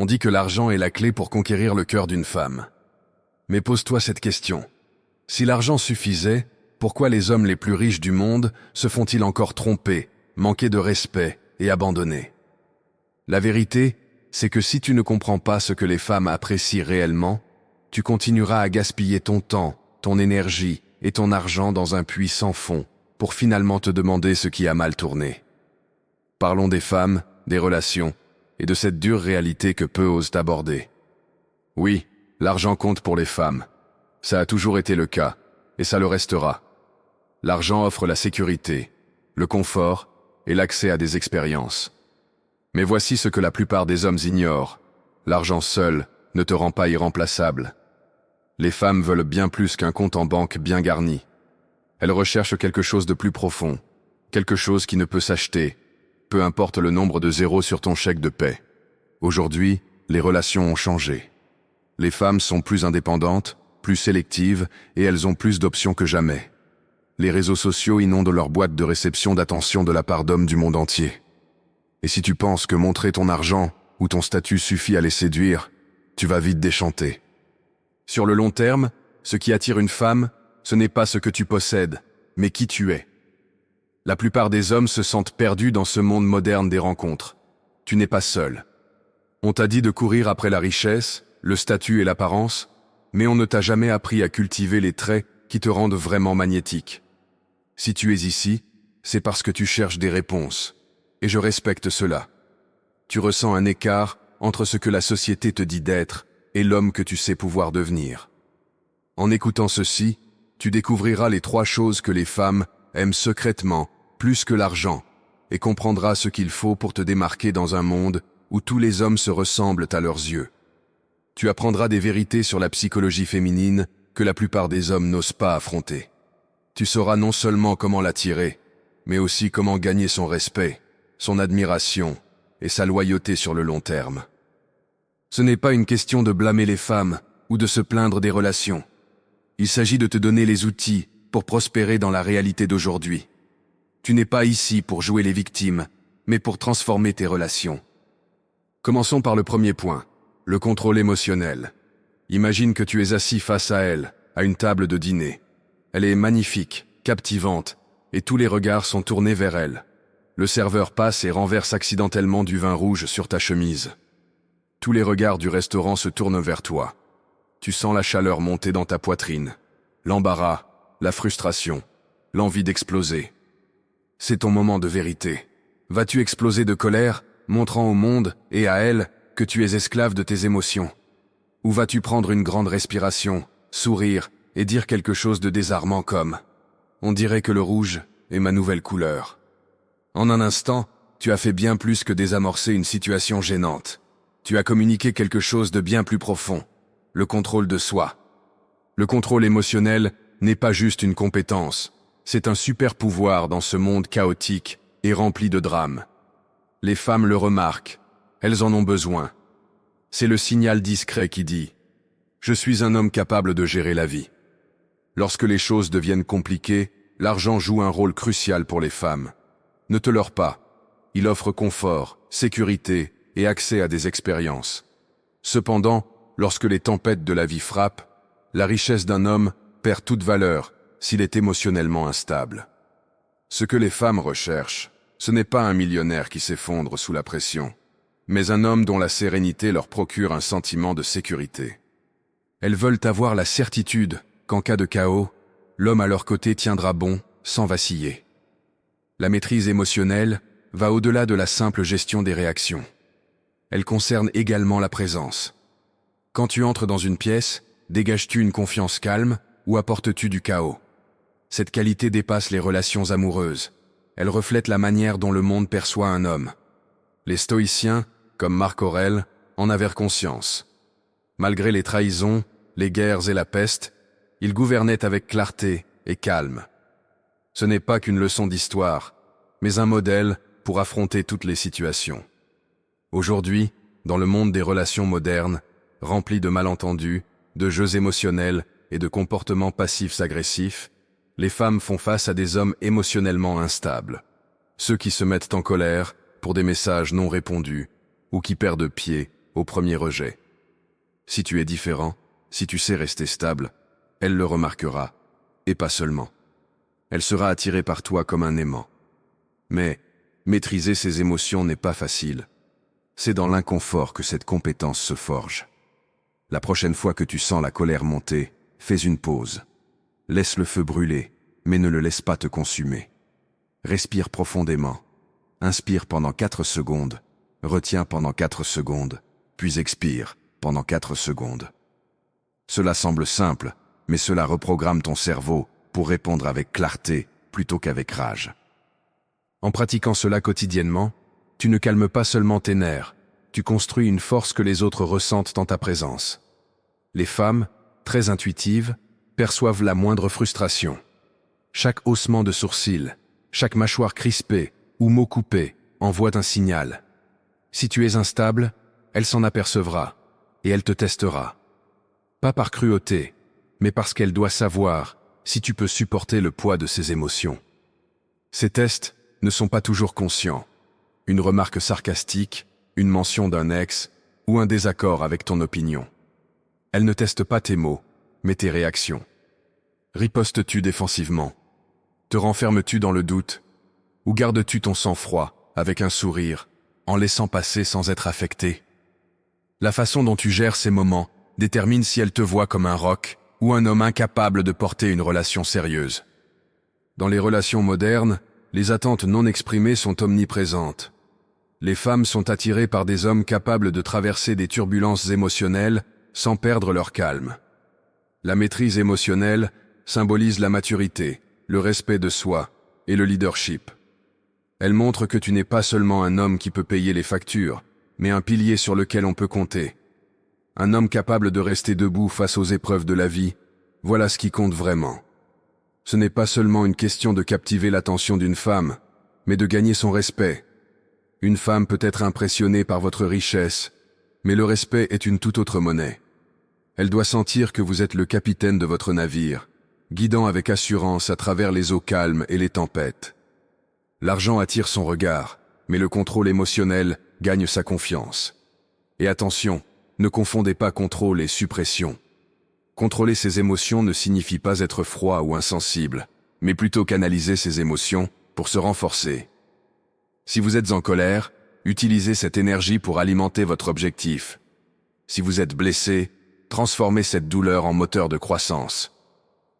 On dit que l'argent est la clé pour conquérir le cœur d'une femme. Mais pose-toi cette question. Si l'argent suffisait, pourquoi les hommes les plus riches du monde se font-ils encore tromper, manquer de respect et abandonner? La vérité, c'est que si tu ne comprends pas ce que les femmes apprécient réellement, tu continueras à gaspiller ton temps, ton énergie et ton argent dans un puits sans fond pour finalement te demander ce qui a mal tourné. Parlons des femmes, des relations et de cette dure réalité que peu osent aborder. Oui, l'argent compte pour les femmes. Ça a toujours été le cas, et ça le restera. L'argent offre la sécurité, le confort et l'accès à des expériences. Mais voici ce que la plupart des hommes ignorent. L'argent seul ne te rend pas irremplaçable. Les femmes veulent bien plus qu'un compte en banque bien garni. Elles recherchent quelque chose de plus profond, quelque chose qui ne peut s'acheter, peu importe le nombre de zéros sur ton chèque de paie. Aujourd'hui, les relations ont changé. Les femmes sont plus indépendantes, plus sélectives, et elles ont plus d'options que jamais. Les réseaux sociaux inondent leur boîte de réception d'attention de la part d'hommes du monde entier. Et si tu penses que montrer ton argent ou ton statut suffit à les séduire, tu vas vite déchanter. Sur le long terme, ce qui attire une femme, ce n'est pas ce que tu possèdes, mais qui tu es. La plupart des hommes se sentent perdus dans ce monde moderne des rencontres. Tu n'es pas seul. On t'a dit de courir après la richesse, le statut et l'apparence, mais on ne t'a jamais appris à cultiver les traits qui te rendent vraiment magnétique. Si tu es ici, c'est parce que tu cherches des réponses, et je respecte cela. Tu ressens un écart entre ce que la société te dit d'être et l'homme que tu sais pouvoir devenir. En écoutant ceci, tu découvriras les 3 choses que les femmes aiment secrètement, plus que l'argent, et comprendras ce qu'il faut pour te démarquer dans un monde où tous les hommes se ressemblent à leurs yeux. Tu apprendras des vérités sur la psychologie féminine que la plupart des hommes n'osent pas affronter. Tu sauras non seulement comment l'attirer, mais aussi comment gagner son respect, son admiration et sa loyauté sur le long terme. Ce n'est pas une question de blâmer les femmes ou de se plaindre des relations. Il s'agit de te donner les outils pour prospérer dans la réalité d'aujourd'hui. Tu n'es pas ici pour jouer les victimes, mais pour transformer tes relations. Commençons par le premier point, le contrôle émotionnel. Imagine que tu es assis face à elle, à une table de dîner. Elle est magnifique, captivante, et tous les regards sont tournés vers elle. Le serveur passe et renverse accidentellement du vin rouge sur ta chemise. Tous les regards du restaurant se tournent vers toi. Tu sens la chaleur monter dans ta poitrine, l'embarras, la frustration, l'envie d'exploser. C'est ton moment de vérité. Vas-tu exploser de colère, montrant au monde et à elle que tu es esclave de tes émotions? Ou vas-tu prendre une grande respiration, sourire et dire quelque chose de désarmant comme « On dirait que le rouge est ma nouvelle couleur ». En un instant, tu as fait bien plus que désamorcer une situation gênante. Tu as communiqué quelque chose de bien plus profond, le contrôle de soi. Le contrôle émotionnel n'est pas juste une compétence, c'est un super pouvoir dans ce monde chaotique et rempli de drames. Les femmes le remarquent, elles en ont besoin. C'est le signal discret qui dit « Je suis un homme capable de gérer la vie ». Lorsque les choses deviennent compliquées, l'argent joue un rôle crucial pour les femmes. Ne te leurre pas, il offre confort, sécurité et accès à des expériences. Cependant, lorsque les tempêtes de la vie frappent, la richesse d'un homme perd toute valeur s'il est émotionnellement instable. Ce que les femmes recherchent, ce n'est pas un millionnaire qui s'effondre sous la pression, mais un homme dont la sérénité leur procure un sentiment de sécurité. Elles veulent avoir la certitude qu'en cas de chaos, l'homme à leur côté tiendra bon sans vaciller. La maîtrise émotionnelle va au-delà de la simple gestion des réactions. Elle concerne également la présence. Quand tu entres dans une pièce, dégages-tu une confiance calme ou apportes-tu du chaos? Cette qualité dépasse les relations amoureuses. Elle reflète la manière dont le monde perçoit un homme. Les stoïciens, comme Marc Aurèle, en avaient conscience. Malgré les trahisons, les guerres et la peste, ils gouvernaient avec clarté et calme. Ce n'est pas qu'une leçon d'histoire, mais un modèle pour affronter toutes les situations. Aujourd'hui, dans le monde des relations modernes, rempli de malentendus, de jeux émotionnels et de comportements passifs-agressifs, les femmes font face à des hommes émotionnellement instables. Ceux qui se mettent en colère pour des messages non répondus ou qui perdent pied au premier rejet. Si tu es différent, si tu sais rester stable, elle le remarquera, et pas seulement. Elle sera attirée par toi comme un aimant. Mais maîtriser ses émotions n'est pas facile. C'est dans l'inconfort que cette compétence se forge. La prochaine fois que tu sens la colère monter, fais une pause. Laisse le feu brûler, mais ne le laisse pas te consumer. Respire profondément. Inspire pendant 4 secondes, retiens pendant 4 secondes, puis expire pendant 4 secondes. Cela semble simple, mais cela reprogramme ton cerveau pour répondre avec clarté plutôt qu'avec rage. En pratiquant cela quotidiennement, tu ne calmes pas seulement tes nerfs, tu construis une force que les autres ressentent en ta présence. Les femmes, très intuitives, perçoivent la moindre frustration. Chaque haussement de sourcil, chaque mâchoire crispée ou mot coupé envoie un signal. Si tu es instable, elle s'en apercevra et elle te testera. Pas par cruauté, mais parce qu'elle doit savoir si tu peux supporter le poids de ses émotions. Ces tests ne sont pas toujours conscients. Une remarque sarcastique, une mention d'un ex ou un désaccord avec ton opinion. Elle ne teste pas tes mots, mais tes réactions. Ripostes-tu défensivement? Te renfermes-tu dans le doute? Ou gardes-tu ton sang-froid avec un sourire, en laissant passer sans être affecté? La façon dont tu gères ces moments détermine si elle te voit comme un roc ou un homme incapable de porter une relation sérieuse. Dans les relations modernes, les attentes non exprimées sont omniprésentes. Les femmes sont attirées par des hommes capables de traverser des turbulences émotionnelles sans perdre leur calme. La maîtrise émotionnelle symbolise la maturité, le respect de soi et le leadership. Elle montre que tu n'es pas seulement un homme qui peut payer les factures, mais un pilier sur lequel on peut compter. Un homme capable de rester debout face aux épreuves de la vie, voilà ce qui compte vraiment. Ce n'est pas seulement une question de captiver l'attention d'une femme, mais de gagner son respect. Une femme peut être impressionnée par votre richesse, mais le respect est une toute autre monnaie. Elle doit sentir que vous êtes le capitaine de votre navire, guidant avec assurance à travers les eaux calmes et les tempêtes. L'argent attire son regard, mais le contrôle émotionnel gagne sa confiance. Et attention, ne confondez pas contrôle et suppression. Contrôler ses émotions ne signifie pas être froid ou insensible, mais plutôt canaliser ses émotions pour se renforcer. Si vous êtes en colère, utilisez cette énergie pour alimenter votre objectif. Si vous êtes blessé, transformez cette douleur en moteur de croissance.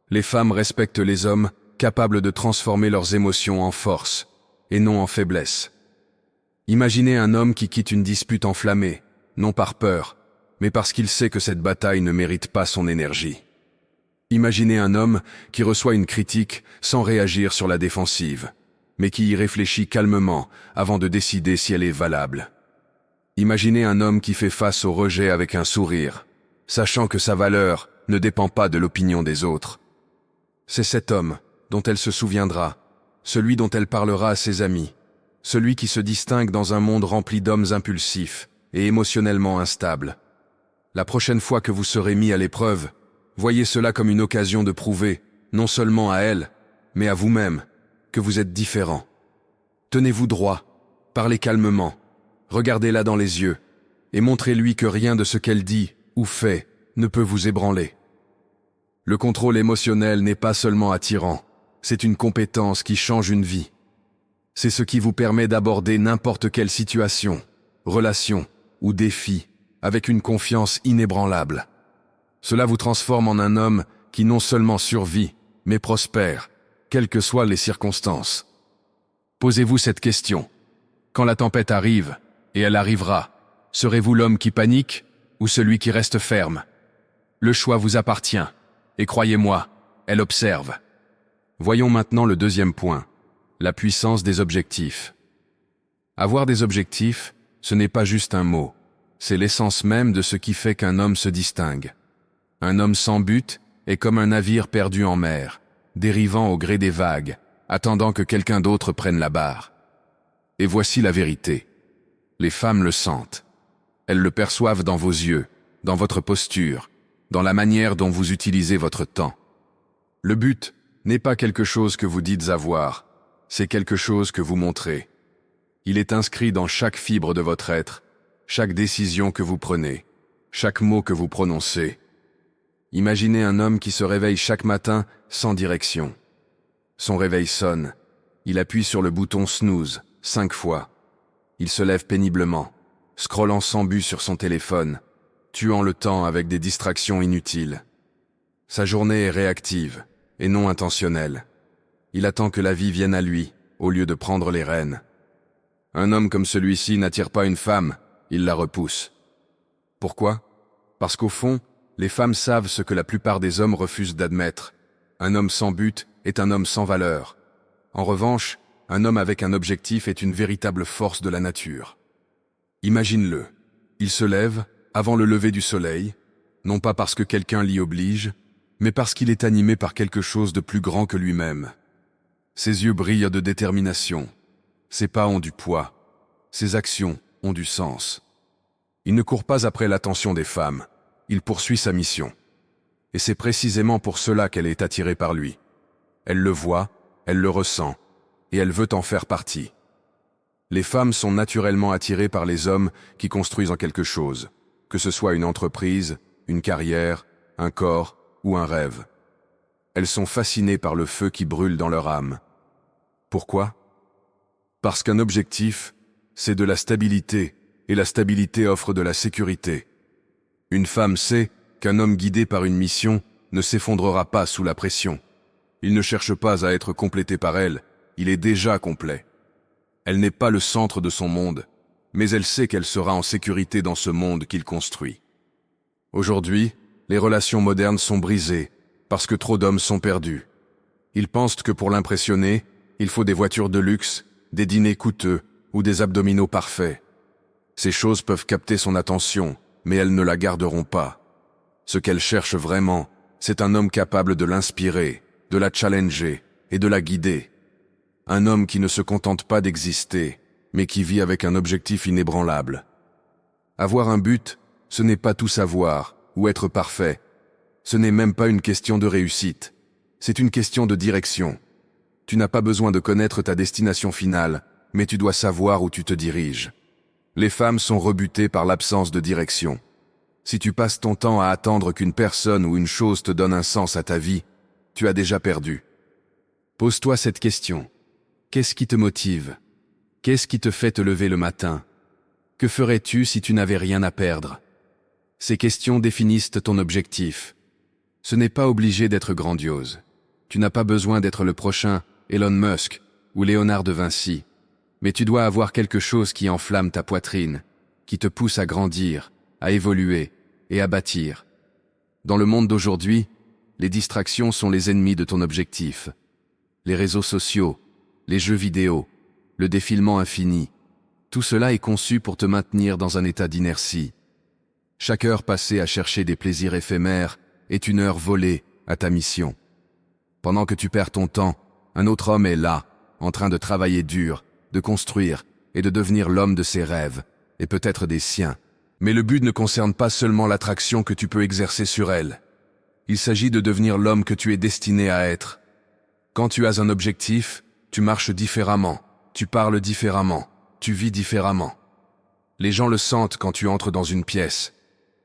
Les femmes respectent les hommes capables de transformer leurs émotions en force, et non en faiblesse. Imaginez un homme qui quitte une dispute enflammée, non par peur, mais parce qu'il sait que cette bataille ne mérite pas son énergie. Imaginez un homme qui reçoit une critique sans réagir sur la défensive, mais qui y réfléchit calmement avant de décider si elle est valable. Imaginez un homme qui fait face au rejet avec un sourire, sachant que sa valeur ne dépend pas de l'opinion des autres. C'est cet homme dont elle se souviendra, celui dont elle parlera à ses amis, celui qui se distingue dans un monde rempli d'hommes impulsifs et émotionnellement instables. La prochaine fois que vous serez mis à l'épreuve, voyez cela comme une occasion de prouver, non seulement à elle, mais à vous-même, que vous êtes différent. Tenez-vous droit, parlez calmement, regardez-la dans les yeux, et montrez-lui que rien de ce qu'elle dit ou fait ne peut vous ébranler. Le contrôle émotionnel n'est pas seulement attirant, c'est une compétence qui change une vie. C'est ce qui vous permet d'aborder n'importe quelle situation, relation ou défi avec une confiance inébranlable. Cela vous transforme en un homme qui non seulement survit, mais prospère, quelles que soient les circonstances. Posez-vous cette question. Quand la tempête arrive, et elle arrivera, serez-vous l'homme qui panique ou celui qui reste ferme? Le choix vous appartient, et croyez-moi, elle observe. Voyons maintenant le deuxième point, la puissance des objectifs. Avoir des objectifs, ce n'est pas juste un mot, c'est l'essence même de ce qui fait qu'un homme se distingue. Un homme sans but est comme un navire perdu en mer, dérivant au gré des vagues, attendant que quelqu'un d'autre prenne la barre. Et voici la vérité. Les femmes le sentent. Elles le perçoivent dans vos yeux, dans votre posture, dans la manière dont vous utilisez votre temps. Le but n'est pas quelque chose que vous dites avoir, c'est quelque chose que vous montrez. Il est inscrit dans chaque fibre de votre être, chaque décision que vous prenez, chaque mot que vous prononcez. Imaginez un homme qui se réveille chaque matin sans direction. Son réveil sonne. Il appuie sur le bouton snooze 5 fois. Il se lève péniblement, scrollant sans but sur son téléphone, tuant le temps avec des distractions inutiles. Sa journée est réactive et non intentionnelle. Il attend que la vie vienne à lui, au lieu de prendre les rênes. Un homme comme celui-ci n'attire pas une femme, il la repousse. Pourquoi? Parce qu'au fond, les femmes savent ce que la plupart des hommes refusent d'admettre. Un homme sans but est un homme sans valeur. En revanche, un homme avec un objectif est une véritable force de la nature. Imagine-le. Il se lève, avant le lever du soleil, non pas parce que quelqu'un l'y oblige, mais parce qu'il est animé par quelque chose de plus grand que lui-même. Ses yeux brillent de détermination. Ses pas ont du poids. Ses actions ont du sens. Il ne court pas après l'attention des femmes. Il poursuit sa mission. Et c'est précisément pour cela qu'elle est attirée par lui. Elle le voit, elle le ressent, et elle veut en faire partie. Les femmes sont naturellement attirées par les hommes qui construisent en quelque chose, que ce soit une entreprise, une carrière, un corps ou un rêve. Elles sont fascinées par le feu qui brûle dans leur âme. Pourquoi? Parce qu'un objectif, c'est de la stabilité, et la stabilité offre de la sécurité. Une femme sait qu'un homme guidé par une mission ne s'effondrera pas sous la pression. Il ne cherche pas à être complété par elle, il est déjà complet. Elle n'est pas le centre de son monde, mais elle sait qu'elle sera en sécurité dans ce monde qu'il construit. Aujourd'hui, les relations modernes sont brisées parce que trop d'hommes sont perdus. Ils pensent que pour l'impressionner, il faut des voitures de luxe, des dîners coûteux ou des abdominaux parfaits. Ces choses peuvent capter son attention, mais elles ne la garderont pas. Ce qu'elle cherche vraiment, c'est un homme capable de l'inspirer, de la challenger et de la guider. Un homme qui ne se contente pas d'exister, mais qui vit avec un objectif inébranlable. Avoir un but, ce n'est pas tout savoir ou être parfait. Ce n'est même pas une question de réussite. C'est une question de direction. Tu n'as pas besoin de connaître ta destination finale, mais tu dois savoir où tu te diriges. Les femmes sont rebutées par l'absence de direction. Si tu passes ton temps à attendre qu'une personne ou une chose te donne un sens à ta vie, tu as déjà perdu. Pose-toi cette question. Qu'est-ce qui te motive? Qu'est-ce qui te fait te lever le matin? Que ferais-tu si tu n'avais rien à perdre? Ces questions définissent ton objectif. Ce n'est pas obligé d'être grandiose. Tu n'as pas besoin d'être le prochain Elon Musk ou Léonard de Vinci, mais tu dois avoir quelque chose qui enflamme ta poitrine, qui te pousse à grandir, à évoluer et à bâtir. Dans le monde d'aujourd'hui, les distractions sont les ennemis de ton objectif. Les réseaux sociaux, les jeux vidéo, le défilement infini, tout cela est conçu pour te maintenir dans un état d'inertie. Chaque heure passée à chercher des plaisirs éphémères est une heure volée à ta mission. Pendant que tu perds ton temps, un autre homme est là, en train de travailler dur, de construire et de devenir l'homme de ses rêves, et peut-être des siens. Mais le but ne concerne pas seulement l'attraction que tu peux exercer sur elle. Il s'agit de devenir l'homme que tu es destiné à être. Quand tu as un objectif, tu marches différemment, tu parles différemment, tu vis différemment. Les gens le sentent quand tu entres dans une pièce.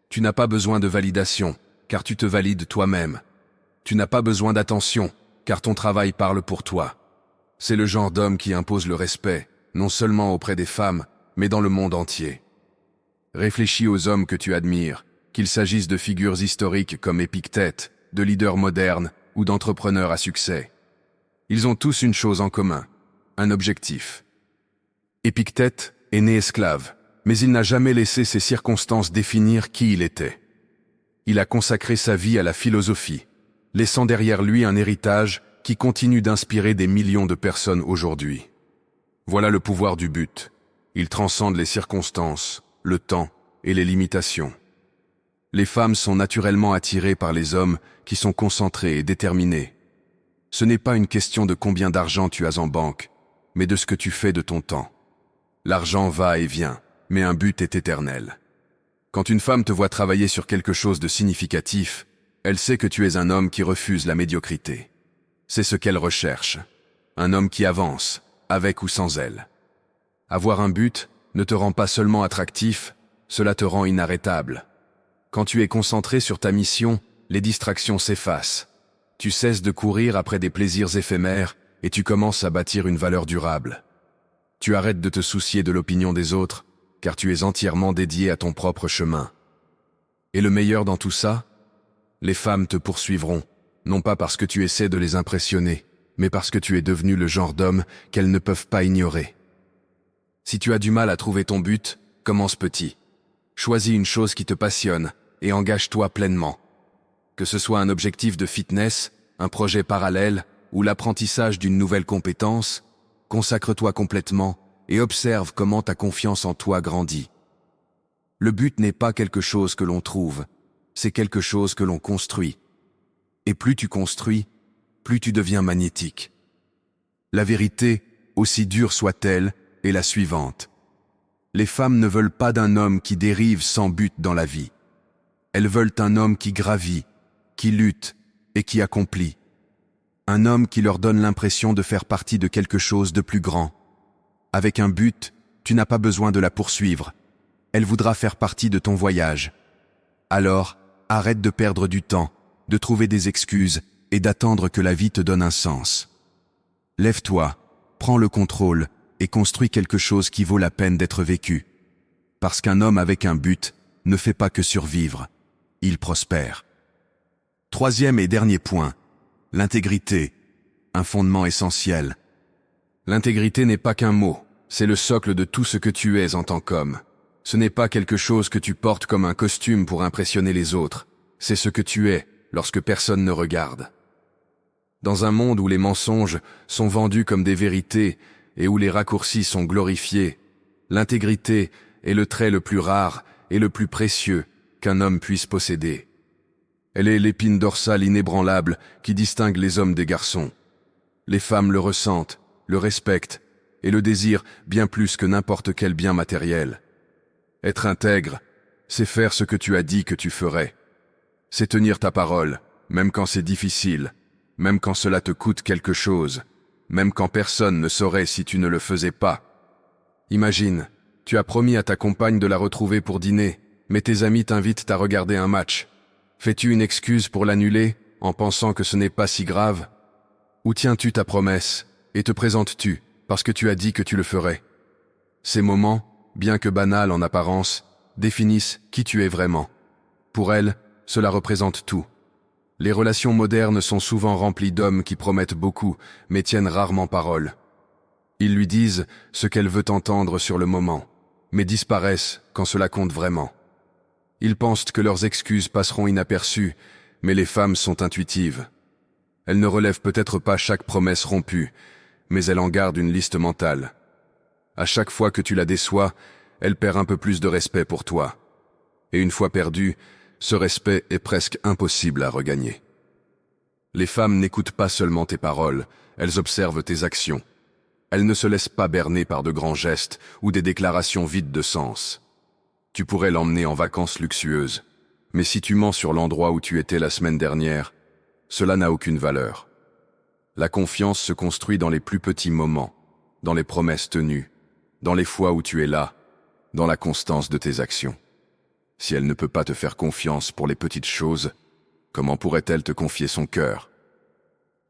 Tu n'as pas besoin de validation, car tu te valides toi-même. Tu n'as pas besoin d'attention, car ton travail parle pour toi. C'est le genre d'homme qui impose le respect, non seulement auprès des femmes, mais dans le monde entier. Réfléchis aux hommes que tu admires, qu'il s'agisse de figures historiques comme Épictète, de leaders modernes ou d'entrepreneurs à succès. Ils ont tous une chose en commun, un objectif. Épictète est né esclave, mais il n'a jamais laissé ses circonstances définir qui il était. Il a consacré sa vie à la philosophie, laissant derrière lui un héritage qui continue d'inspirer des millions de personnes aujourd'hui. Voilà le pouvoir du but. Il transcende les circonstances, le temps et les limitations. Les femmes sont naturellement attirées par les hommes qui sont concentrés et déterminés. Ce n'est pas une question de combien d'argent tu as en banque, mais de ce que tu fais de ton temps. L'argent va et vient, mais un but est éternel. Quand une femme te voit travailler sur quelque chose de significatif, elle sait que tu es un homme qui refuse la médiocrité. C'est ce qu'elle recherche. Un homme qui avance, avec ou sans elle. Avoir un but ne te rend pas seulement attractif, cela te rend inarrêtable. Quand tu es concentré sur ta mission, les distractions s'effacent. Tu cesses de courir après des plaisirs éphémères et tu commences à bâtir une valeur durable. Tu arrêtes de te soucier de l'opinion des autres, car tu es entièrement dédié à ton propre chemin. Et le meilleur dans tout ça, les femmes te poursuivront, non pas parce que tu essaies de les impressionner, mais parce que tu es devenu le genre d'homme qu'elles ne peuvent pas ignorer. Si tu as du mal à trouver ton but, commence petit. Choisis une chose qui te passionne et engage-toi pleinement. Que ce soit un objectif de fitness, un projet parallèle ou l'apprentissage d'une nouvelle compétence, consacre-toi complètement et observe comment ta confiance en toi grandit. Le but n'est pas quelque chose que l'on trouve, c'est quelque chose que l'on construit. Et plus tu construis, plus tu deviens magnétique. La vérité, aussi dure soit-elle, est la suivante. Les femmes ne veulent pas d'un homme qui dérive sans but dans la vie. Elles veulent un homme qui gravit, qui lutte et qui accomplit. Un homme qui leur donne l'impression de faire partie de quelque chose de plus grand. Avec un but, tu n'as pas besoin de la poursuivre. Elle voudra faire partie de ton voyage. Alors, arrête de perdre du temps, de trouver des excuses et d'attendre que la vie te donne un sens. Lève-toi, prends le contrôle et construis quelque chose qui vaut la peine d'être vécu. Parce qu'un homme avec un but ne fait pas que survivre, il prospère. Troisième et dernier point, l'intégrité, un fondement essentiel. L'intégrité n'est pas qu'un mot, c'est le socle de tout ce que tu es en tant qu'homme. Ce n'est pas quelque chose que tu portes comme un costume pour impressionner les autres, c'est ce que tu es lorsque personne ne regarde. Dans un monde où les mensonges sont vendus comme des vérités et où les raccourcis sont glorifiés, l'intégrité est le trait le plus rare et le plus précieux qu'un homme puisse posséder. Elle est l'épine dorsale inébranlable qui distingue les hommes des garçons. Les femmes le ressentent, le respectent et le désirent bien plus que n'importe quel bien matériel. Être intègre, c'est faire ce que tu as dit que tu ferais. C'est tenir ta parole, même quand c'est difficile, même quand cela te coûte quelque chose, même quand personne ne saurait si tu ne le faisais pas. Imagine, tu as promis à ta compagne de la retrouver pour dîner, mais tes amis t'invitent à regarder un match. Fais-tu une excuse pour l'annuler, en pensant que ce n'est pas si grave? Ou tiens-tu ta promesse, et te présentes-tu, parce que tu as dit que tu le ferais? Ces moments, bien que banals en apparence, définissent qui tu es vraiment. Pour elle, cela représente tout. Les relations modernes sont souvent remplies d'hommes qui promettent beaucoup, mais tiennent rarement parole. Ils lui disent ce qu'elle veut entendre sur le moment, mais disparaissent quand cela compte vraiment. Ils pensent que leurs excuses passeront inaperçues, mais les femmes sont intuitives. Elles ne relèvent peut-être pas chaque promesse rompue, mais elles en gardent une liste mentale. À chaque fois que tu la déçois, elle perd un peu plus de respect pour toi. Et une fois perdu, ce respect est presque impossible à regagner. Les femmes n'écoutent pas seulement tes paroles, elles observent tes actions. Elles ne se laissent pas berner par de grands gestes ou des déclarations vides de sens. Tu pourrais l'emmener en vacances luxueuses, mais si tu mens sur l'endroit où tu étais la semaine dernière, cela n'a aucune valeur. La confiance se construit dans les plus petits moments, dans les promesses tenues, dans les fois où tu es là, dans la constance de tes actions. Si elle ne peut pas te faire confiance pour les petites choses, comment pourrait-elle te confier son cœur?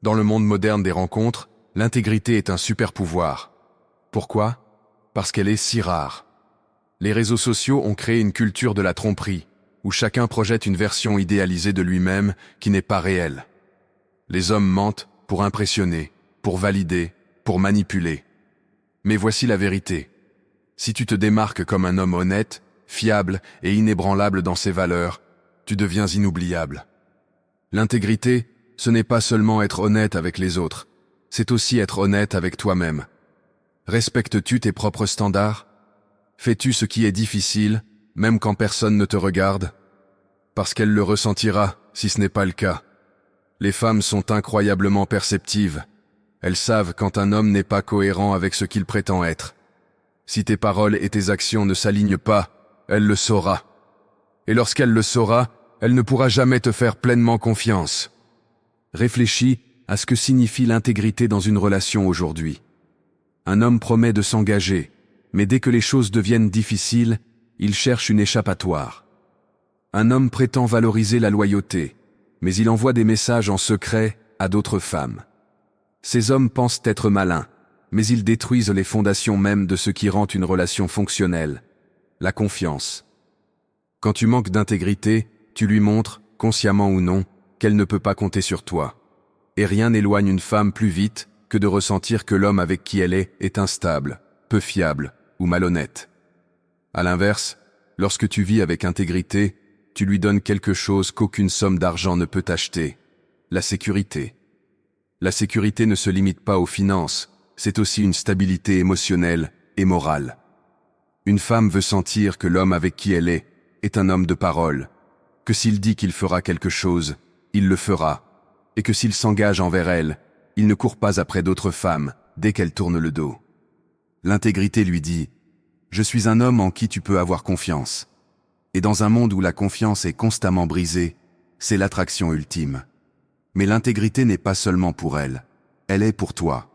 Dans le monde moderne des rencontres, l'intégrité est un super pouvoir. Pourquoi? Parce qu'elle est si rare. Les réseaux sociaux ont créé une culture de la tromperie, où chacun projette une version idéalisée de lui-même qui n'est pas réelle. Les hommes mentent pour impressionner, pour valider, pour manipuler. Mais voici la vérité. Si tu te démarques comme un homme honnête, fiable et inébranlable dans ses valeurs, tu deviens inoubliable. L'intégrité, ce n'est pas seulement être honnête avec les autres, c'est aussi être honnête avec toi-même. Respectes-tu tes propres standards? Fais-tu ce qui est difficile, même quand personne ne te regarde? Parce qu'elle le ressentira, si ce n'est pas le cas. Les femmes sont incroyablement perceptives. Elles savent quand un homme n'est pas cohérent avec ce qu'il prétend être. Si tes paroles et tes actions ne s'alignent pas, elle le saura. Et lorsqu'elle le saura, elle ne pourra jamais te faire pleinement confiance. Réfléchis à ce que signifie l'intégrité dans une relation aujourd'hui. Un homme promet de s'engager, mais dès que les choses deviennent difficiles, Il cherche une échappatoire. Un homme prétend valoriser la loyauté, mais il envoie des messages en secret à d'autres femmes. Ces hommes pensent être malins, mais ils détruisent les fondations mêmes de ce qui rend une relation fonctionnelle, la confiance. Quand tu manques d'intégrité, tu lui montres, consciemment ou non, qu'elle ne peut pas compter sur toi. Et rien n'éloigne une femme plus vite que de ressentir que l'homme avec qui elle est instable, peu fiable ou malhonnête. À l'inverse, lorsque tu vis avec intégrité, tu lui donnes quelque chose qu'aucune somme d'argent ne peut acheter, la sécurité. La sécurité ne se limite pas aux finances, c'est aussi une stabilité émotionnelle et morale. Une femme veut sentir que l'homme avec qui elle est un homme de parole, que s'il dit qu'il fera quelque chose, il le fera, et que s'il s'engage envers elle, il ne court pas après d'autres femmes dès qu'elle tourne le dos. L'intégrité lui dit « Je suis un homme en qui tu peux avoir confiance ». Et dans un monde où la confiance est constamment brisée, c'est l'attraction ultime. Mais l'intégrité n'est pas seulement pour elle, elle est pour toi.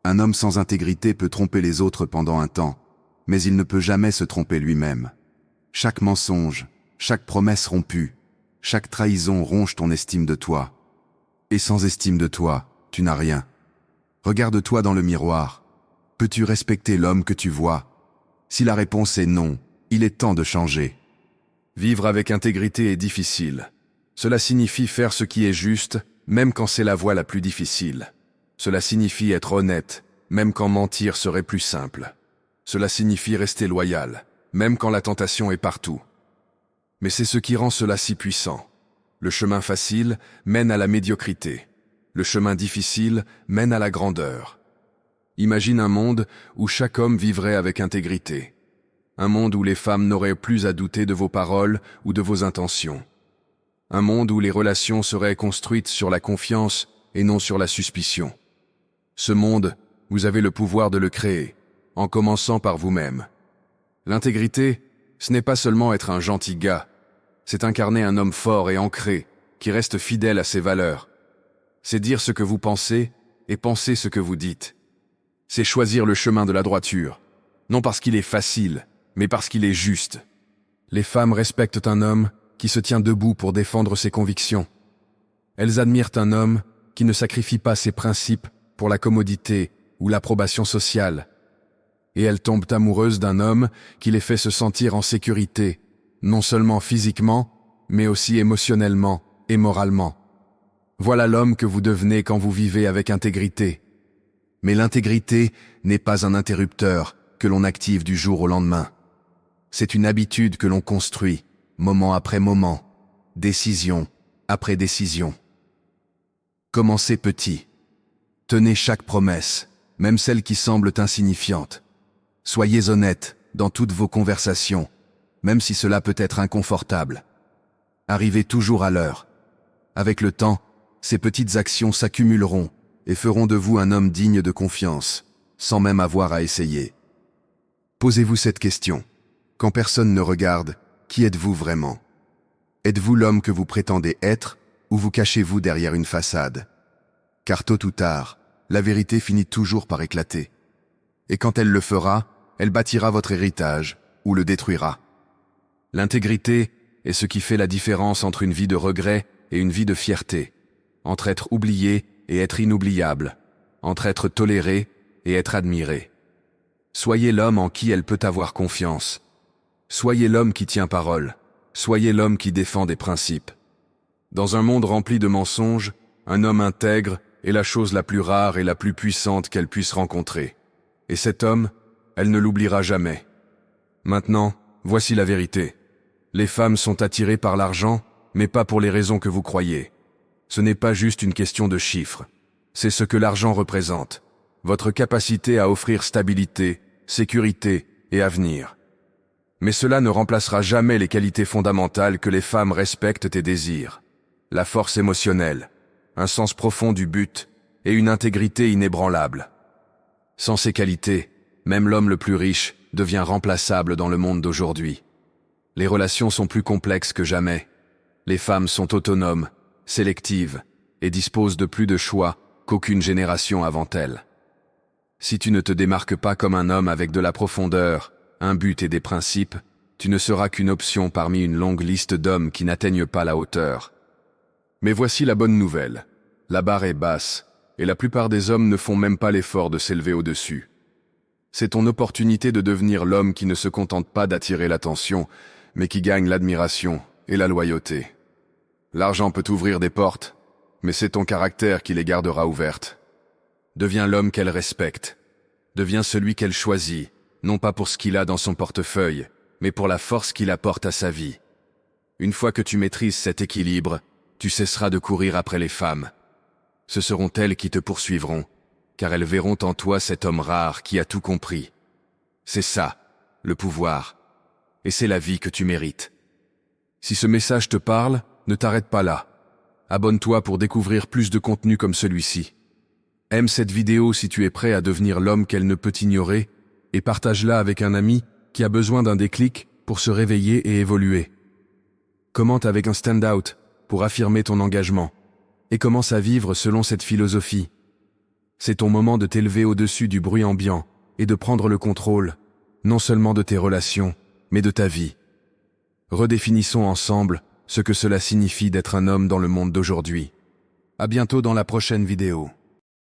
Un homme sans intégrité peut tromper les autres pendant un temps, mais il ne peut jamais se tromper lui-même. Chaque mensonge, chaque promesse rompue, chaque trahison ronge ton estime de toi. Et sans estime de toi, tu n'as rien. Regarde-toi dans le miroir. Peux-tu respecter l'homme que tu vois? Si la réponse est non, il est temps de changer. Vivre avec intégrité est difficile. Cela signifie faire ce qui est juste, même quand c'est la voie la plus difficile. Cela signifie être honnête, même quand mentir serait plus simple. Cela signifie rester loyal, même quand la tentation est partout. Mais c'est ce qui rend cela si puissant. Le chemin facile mène à la médiocrité. Le chemin difficile mène à la grandeur. Imagine un monde où chaque homme vivrait avec intégrité. Un monde où les femmes n'auraient plus à douter de vos paroles ou de vos intentions. Un monde où les relations seraient construites sur la confiance et non sur la suspicion. Ce monde, vous avez le pouvoir de le créer, en commençant par vous-même. L'intégrité, ce n'est pas seulement être un gentil gars, c'est incarner un homme fort et ancré, qui reste fidèle à ses valeurs. C'est dire ce que vous pensez et penser ce que vous dites. C'est choisir le chemin de la droiture, non parce qu'il est facile, mais parce qu'il est juste. Les femmes respectent un homme qui se tient debout pour défendre ses convictions. Elles admirent un homme qui ne sacrifie pas ses principes pour la commodité ou l'approbation sociale. Et elles tombent amoureuses d'un homme qui les fait se sentir en sécurité, non seulement physiquement, mais aussi émotionnellement et moralement. Voilà l'homme que vous devenez quand vous vivez avec intégrité. Mais l'intégrité n'est pas un interrupteur que l'on active du jour au lendemain. C'est une habitude que l'on construit, moment après moment, décision après décision. Commencez petit. Tenez chaque promesse, même celles qui semblent insignifiantes. Soyez honnête dans toutes vos conversations, même si cela peut être inconfortable. Arrivez toujours à l'heure. Avec le temps, ces petites actions s'accumuleront et feront de vous un homme digne de confiance, sans même avoir à essayer. Posez-vous cette question. Quand personne ne regarde, qui êtes-vous vraiment? Êtes-vous l'homme que vous prétendez être, ou vous cachez-vous derrière une façade? Car tôt ou tard, la vérité finit toujours par éclater. Et quand elle le fera, elle bâtira votre héritage, ou le détruira. L'intégrité est ce qui fait la différence entre une vie de regret et une vie de fierté, entre être oublié et être inoubliable, entre être toléré et être admiré. Soyez l'homme en qui elle peut avoir confiance. Soyez l'homme qui tient parole. Soyez l'homme qui défend des principes. Dans un monde rempli de mensonges, un homme intègre est la chose la plus rare et la plus puissante qu'elle puisse rencontrer. Et cet homme, elle ne l'oubliera jamais. Maintenant, voici la vérité. Les femmes sont attirées par l'argent, mais pas pour les raisons que vous croyez. Ce n'est pas juste une question de chiffres. C'est ce que l'argent représente. Votre capacité à offrir stabilité, sécurité et avenir. Mais cela ne remplacera jamais les qualités fondamentales que les femmes respectent et désirent. La force émotionnelle, un sens profond du but et une intégrité inébranlable. Sans ces qualités, même l'homme le plus riche devient remplaçable dans le monde d'aujourd'hui. Les relations sont plus complexes que jamais. Les femmes sont autonomes, sélectives et disposent de plus de choix qu'aucune génération avant elles. Si tu ne te démarques pas comme un homme avec de la profondeur, un but et des principes, tu ne seras qu'une option parmi une longue liste d'hommes qui n'atteignent pas la hauteur. Mais voici la bonne nouvelle. La barre est basse, et la plupart des hommes ne font même pas l'effort de s'élever au-dessus. C'est ton opportunité de devenir l'homme qui ne se contente pas d'attirer l'attention, mais qui gagne l'admiration et la loyauté. L'argent peut ouvrir des portes, mais c'est ton caractère qui les gardera ouvertes. Deviens l'homme qu'elle respecte. Deviens celui qu'elle choisit, non pas pour ce qu'il a dans son portefeuille, mais pour la force qu'il apporte à sa vie. Une fois que tu maîtrises cet équilibre, tu cesseras de courir après les femmes. Ce seront elles qui te poursuivront, car elles verront en toi cet homme rare qui a tout compris. C'est ça, le pouvoir. Et c'est la vie que tu mérites. Si ce message te parle, ne t'arrête pas là. Abonne-toi pour découvrir plus de contenu comme celui-ci. Aime cette vidéo si tu es prêt à devenir l'homme qu'elle ne peut ignorer, et partage-la avec un ami qui a besoin d'un déclic pour se réveiller et évoluer. Commente avec un stand-out pour affirmer ton engagement, et commence à vivre selon cette philosophie. C'est ton moment de t'élever au-dessus du bruit ambiant et de prendre le contrôle, non seulement de tes relations, mais de ta vie. Redéfinissons ensemble ce que cela signifie d'être un homme dans le monde d'aujourd'hui. À bientôt dans la prochaine vidéo.